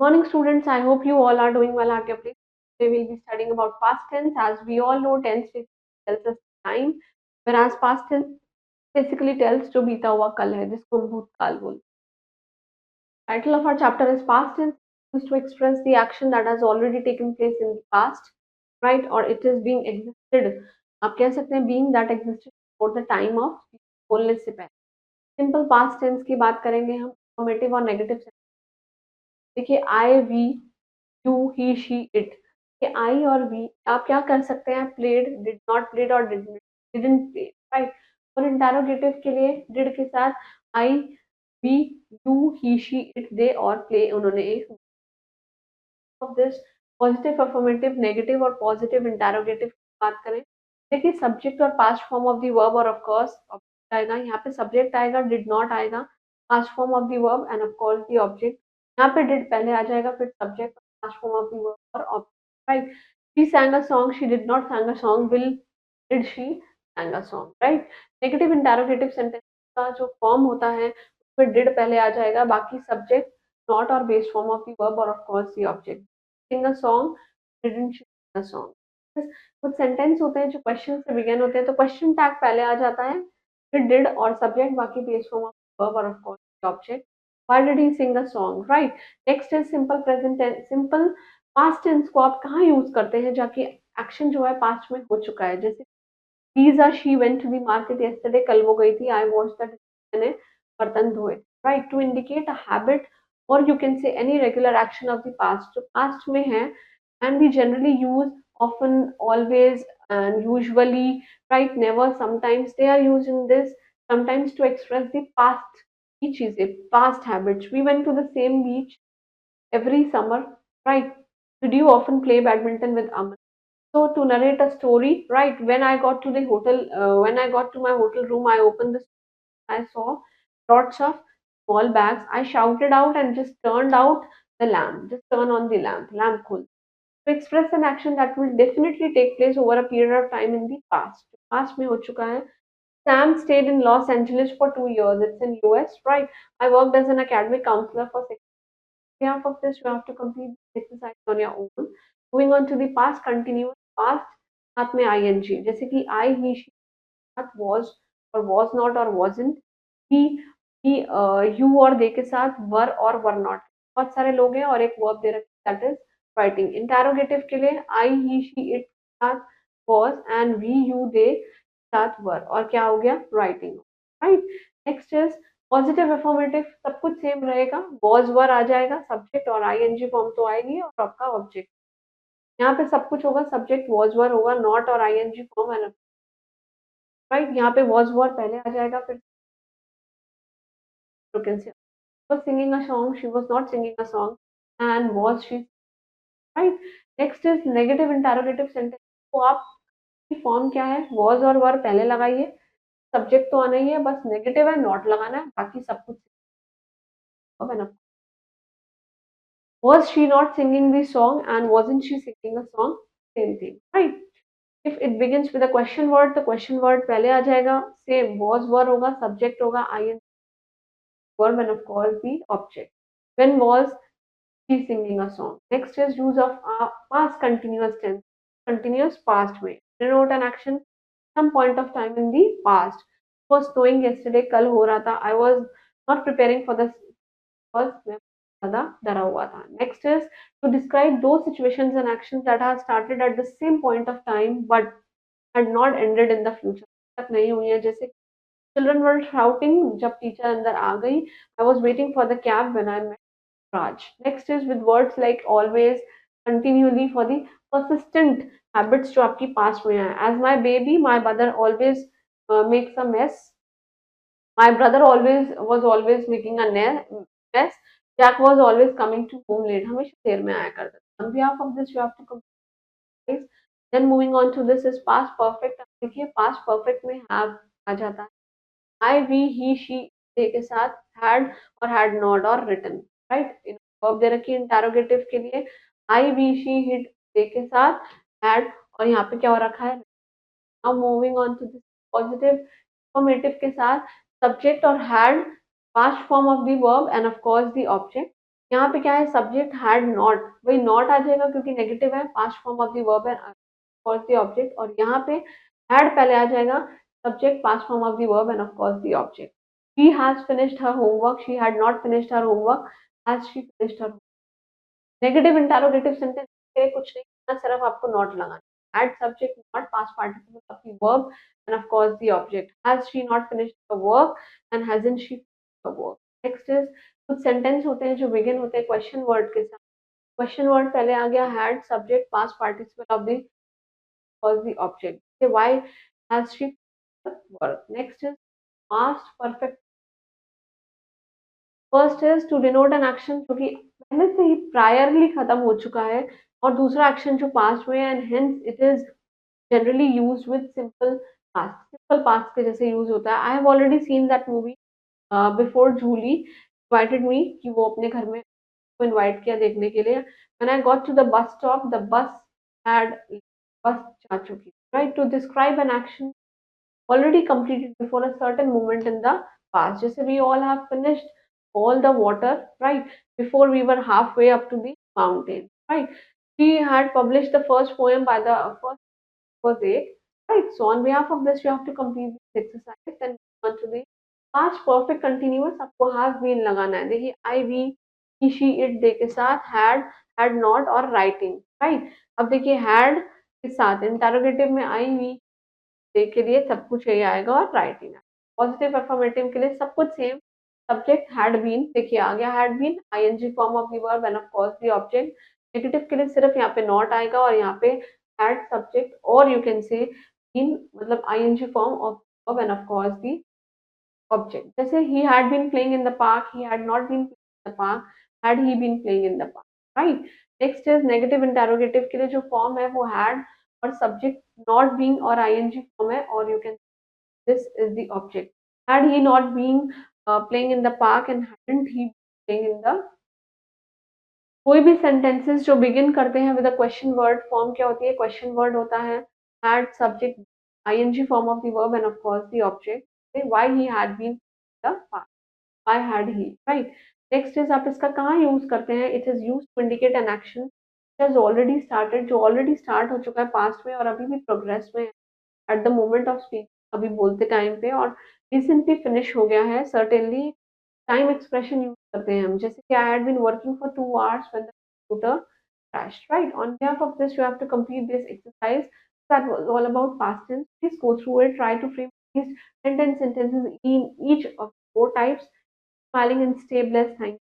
Morning students, I hope you all are doing well at your place. Today we'll be studying about past tense. As we all know, tense tells us time, whereas past tense basically tells जो बीता हुआ कल है जिसको हम भूतकाल बोलते हैं. Title of our chapter is past tense, used to express the action that has already taken place in the past, right? Or it is being existed. आप कह सकते हैं being that existed for the time of बोलने से पहले. Simple past tense की बात करेंगे हम अफर्मेटिव और नेगेटिव. देखिए I we you he she it, ये आई और वी आप क्या कर सकते हैं, प्लेड, डिड नॉट प्लेड और डिडंट प्ले, राइट. और इंटेरोगेटिव के लिए डिड के साथ I we you he she it they और प्ले उन्होंने एक of this. Positive affirmative negative और पॉजिटिव इंटेरोगेटिव की बात करें, देखिए सब्जेक्ट और past form of the verb और ऑफ कोर्स ऑब्जेक्ट आएगा. यहाँ पे सब्जेक्ट आएगा, डिड नॉट आएगा, past form of the verb and of course the object. यहाँ पे डिड पहले आ जाएगा, फिर subject, past form of the verb और object, right. She sang a song, she did not sang a song, will did she sang a song, right. Negative interrogative sentence का जो form होता है उसमें डिड पहले आ जाएगा, बाकी सब्जेक्ट, नॉट और base form of the verb और of course the object. sing a song, didn't she sing a song. कुछ सेंटेंस होते हैं जो क्वेश्चन से बिगिन होते हैं, तो क्वेश्चन टैग पहले आ जाता है, फिर डिड और सब्जेक्ट, बाकी बेस फॉर्म ऑफ वर्ब और of course object. Why did he sing a song, right. Next is simple present tense. Simple past tense को आप कहाँ यूज करते हैं जाके एक्शन जो है पास्ट में हो चुका है, जैसे Lisa she went to the market yesterday, कल वो गई थी. आई वॉश द, मैंने बर्तन धोए, right. To indicate a habit और you can say any regular action of the past जो पास्ट में है, and we generally use often, always and usually, right, never, sometimes they are used in this sometimes to express the past की चीजें, past habits. We went to the same beach every summer, right. Did you often play badminton with Aman? So to narrate a story, right, when I got to the hotel, when I got to my hotel room, I opened the, I saw lots of small bags. I shouted out and just turned out the lamp. Just turn on the lamp. Lamp khul. To express an action that will definitely take place over a period of time in the past. Past में हो चुका है. Sam stayed in Los Angeles for 2 years. It's in US, right? I worked as an academic counselor for 6 years. Half of this you have to complete this exercise on your own. Moving on to the past continuous. Past साथ में ing, जैसे कि I, he, she, साथ was और was not और wasn't. he, you और they के साथ were और were not. बहुत सारे लोग हैं और एक verb दे रखा है, that is writing. इंटेरोगेटिव के लिए I, he, she, it साथ was and we, you, they साथ were और क्या हो गया, writing, right. Next is positive affirmative, सब कुछ सेम रहेगा, was were आ जाएगा, सब्जेक्ट और ing फॉर्म तो आएगी और आपका ऑब्जेक्ट. यहाँ पे सब कुछ होगा, सब्जेक्ट was were होगा, नॉट और ing फॉर्म है, राइट. यहाँ पे was were पहले आ जाएगा, फिर you can say was singing a song, she was not singing a song, and was she, right. Next is negative interrogative sentence. तो आप फॉर्म क्या है, was और were पहले लगाइए, सब्जेक्ट तो आना ही है, बस नेगेटिव है, नॉट लगाना है, बाकी सब कुछ है ना. Was she not singing the song and wasn't she singing a song? Same thing, right? If it begins with a question word, तो question word पहले आ जाएगा, same was were होगा, subject होगा ing verb and of course the object. When was she singing a song? Next is use of past continuous tense, continuous past में denote an action some point of time in the past. It was snowing yesterday, कल हो रहा था. I was not preparing for the was मैं ज़्यादा डरा हुआ था. नेक्स्ट इज टू डिस्क्राइब दो situations and actions that have started at the same point of time but had not ended in the future. तक नहीं हुई है, जैसे चिल्ड्रन वर शाउटिंग जब टीचर अंदर आ गई. I was waiting for the cab when I met Raj. Next is with words like always, continually for the persistent habits जो आपकी पास्ट में है. As my baby, my brother always makes a mess. My brother always was always making a mess. Jack was always coming to home late. हमेशा देर में आया करता था. On behalf of this, you have to complete. Then moving on to this is past perfect. देखिए past perfect में have आ जाता है. I, we, he, she, they के साथ had और had not और written. Right? Verb दे रखी है interrogative के लिए. I, we, she, he, they के साथ had और यहाँ पे क्या हो रखा है. Now moving on to this positive affirmative के साथ subject और had, past form of the verb and of course the object. यहाँ पे क्या है, सब्जेक्ट हैड नॉट, वही नॉट आ जाएगा क्योंकि नेगेटिव है, past form of the verb है फॉर द ऑब्जेक्ट, और यहाँ पे हैड पहले आ जाएगा, subject past form of the verb and of course the object. She has finished her homework, she had not finished her homework, has she finished her. Negative interrogative sentence के कुछ नहीं करना, सिर्फ आपको नॉट लगाना. Add subject not past participle of the verb and of course the object. Has she not finished her work and hasn't she finished her work? Next is कुछ sentence होते हैं जो बिगिन होते हैं क्वेश्चन वर्ड के साथ. Question word पहले आ गया, had subject past participle of the was the object. Okay, why has she finished the work? Next is past perfect. First is to denote an action जो कि पहले से ही प्रायरली खत्म हो चुका है, और दूसरा एक्शन जो पास्ट में है, and hence it is generally used with simple past. Simple past के जैसे यूज होता है. I have already seen that movie before Julie invited me, कि वो अपने घर में इनवाइट किया देखने के लिए. When I got to the bus stop, the bus had, bus जा चुकी. Right, to describe an action already completed before a certain moment in the past. Just we all have finished all the water, right? Before we were halfway up to the mountain, right? She had published the first poem by the first was 8, right? So on behalf of this, you have to complete this exercise and go on to the past perfect continuous. आपको have been लगाना है. देखिए I, we, he, she, it दे के साथ had not और writing, right? अब देखिए had के साथ interrogative में I, we, डे के लिए सब कुछ यही आएगा और राइटिंग. पॉजिटिव अफर्मेटिव के लिए सब कुछ सेम. सब्जेक्ट हैड बीन, देखिए आ गया had been, ING form of the verb and of course the object. Negative के लिए सिर्फ यहाँ पे नॉट आएगा और यहाँ पे हैड सब्जेक्ट, और यू कैन से बीन मतलब ING form of verb and of course the object. जैसे he had been playing in the park, he had not been playing in the park, had he been playing in the park, right. Next is negative interrogative के लिए जो form है वो had और subject not being और ING form है, और you can this is the object. Had he not been playing in the park and hadn't he been playing in the. कोई भी sentences जो begin करते हैं with a question word form क्या होती है? Question word होता है had subject ing form of the verb and of course the object. Okay, why he had been in the park. Why had he, right? Next is आप इसका कहाँ use करते हैं? It is used to indicate an action which has already started, जो already start हो चुका है past में और अभी भी progress में है at the moment of speech, अभी बोलते टाइम पे, और रिसेंटली फिनिश हो गया है. सर्टेनली टाइम एक्सप्रेशन यूज करते हैं हम, जैसे कि I had been working for 2 hours when the computer crashed, right? On behalf of this, you have to complete this exercise. That was all about past tense. Please go through it. Try to frame these 10 sentences in each of 4 types. Smiling and stay blessed. Thank you.